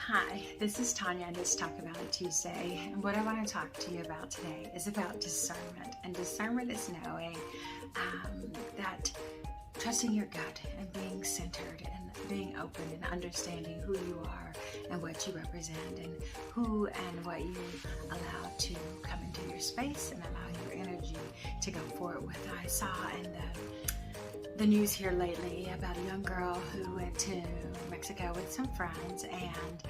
Hi, this is Tanya and it's Talk About It Tuesday. And what I want to talk to you about today is about discernment. And discernment is knowing that trusting your gut and being centered and being open and understanding who you are and what you represent and who and what you allow to come into your space and allow your energy to go forward with. I saw in the news here lately about a young girl who went to Mexico with some friends and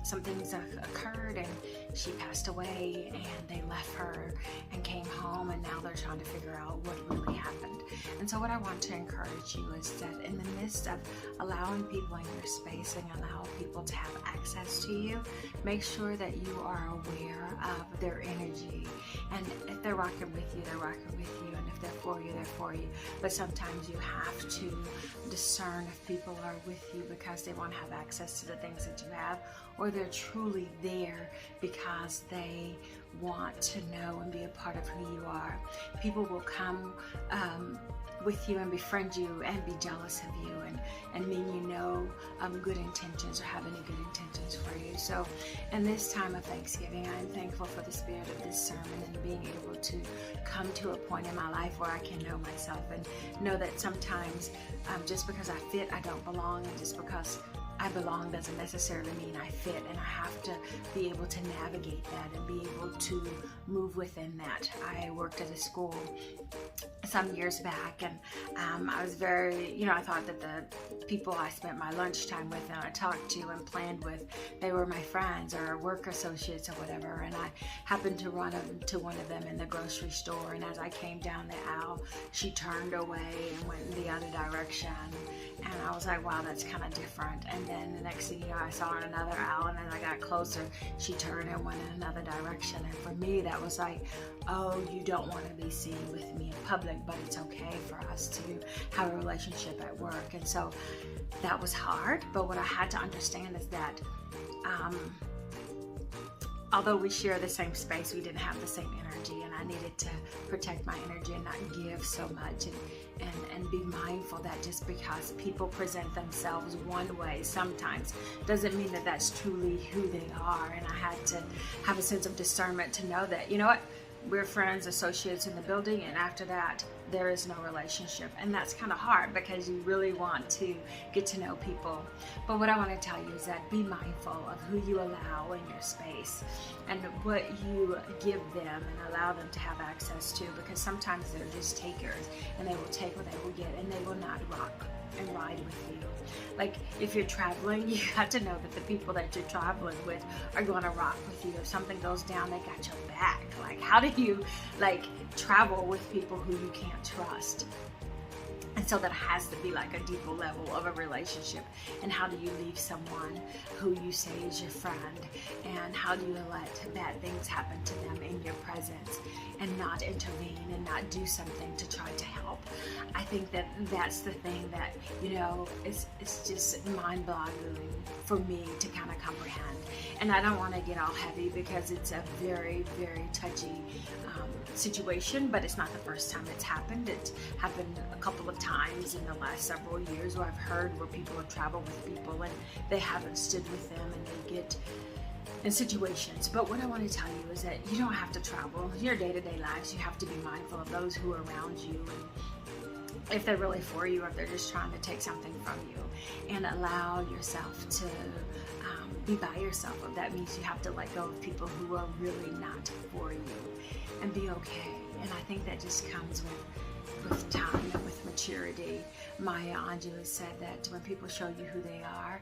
some things occurred and she passed away and they left her and came home and now they're trying to figure out what really happened. And so what I want to encourage you is that in the midst of allowing people in your space and allowing people to have access to you, make sure that you are aware of their energy. And if they're rocking with you, they're rocking with you. And if they're for you, they're for you. But sometimes you have to discern if people are with you because they want to have access to the things that you have, or they're truly there because they want to know and be a part of who you are. People will come with you and befriend you and be jealous of you and mean good intentions or have any good intentions for you. So in this time of Thanksgiving, I'm thankful for the spirit of discernment and being able to come to a point in my life where I can know myself and know that sometimes just because I fit, I don't belong, and just because I belong doesn't necessarily mean I fit, and I have to be able to navigate that and be able to move within that. I worked at a school some years back, and I was very, I thought that the people I spent my lunchtime with and I talked to and planned with, they were my friends or work associates or whatever, and I happened to run into one of them in the grocery store, and as I came down the aisle, she turned away and went in the other direction, and I was like, wow, that's kind of different. And then the next thing you know, I saw her in another aisle, and as I got closer, she turned and went in another direction. And for me, that was like, oh, you don't want to be seen with me in public, but it's okay for us to have a relationship at work. And so that was hard, but what I had to understand is that although we share the same space, we didn't have the same energy, and I needed to protect my energy and not give so much and be mindful that just because people present themselves one way sometimes doesn't mean that that's truly who they are. And I had to have a sense of discernment to know that, you know what, we're friends, associates in the building, and after that, there is no relationship. And that's kind of hard because you really want to get to know people. But what I want to tell you is that be mindful of who you allow in your space and what you give them and allow them to have access to, because sometimes they're just takers and they will take what they will get and they will not rock and ride with you. Like if you're traveling, you have to know that the people that you're traveling with are going to rock with you. If something goes down, they got your back. Like how do you travel with people who you can't trust? And so that has to be like a deeper level of a relationship. And how do you leave someone who you say is your friend? And how do you let bad things happen to them in your presence and not intervene and not do something to try to help? I think that that's the thing that, it's just mind-boggling for me to kind of comprehend. And I don't want to get all heavy because it's a very, very touchy situation, but it's not the first time it's happened. It's happened a couple of times in the last several years where I've heard where people have traveled with people and they haven't stood with them and they get in situations. But what I want to tell you is that you don't have to travel. In your day-to-day lives, you have to be mindful of those who are around you and if they're really for you or if they're just trying to take something from you, and allow yourself to be by yourself. That means you have to let go of people who are really not for you and be okay. And I think that just comes with time and with maturity. Maya Angelou said that when people show you who they are,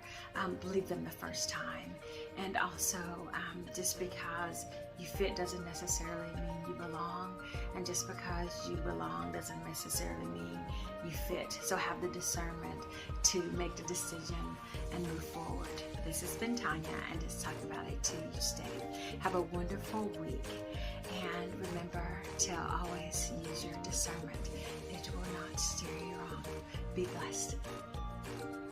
believe them the first time. And also, just because you fit doesn't necessarily mean you belong, and just because you belong doesn't necessarily mean you fit. So have the discernment to make the decision and move forward. This has been Tanya, and let's talk about it Tuesday. Have a wonderful week, and remember to always use your discernment. It will not steer you wrong. Be blessed.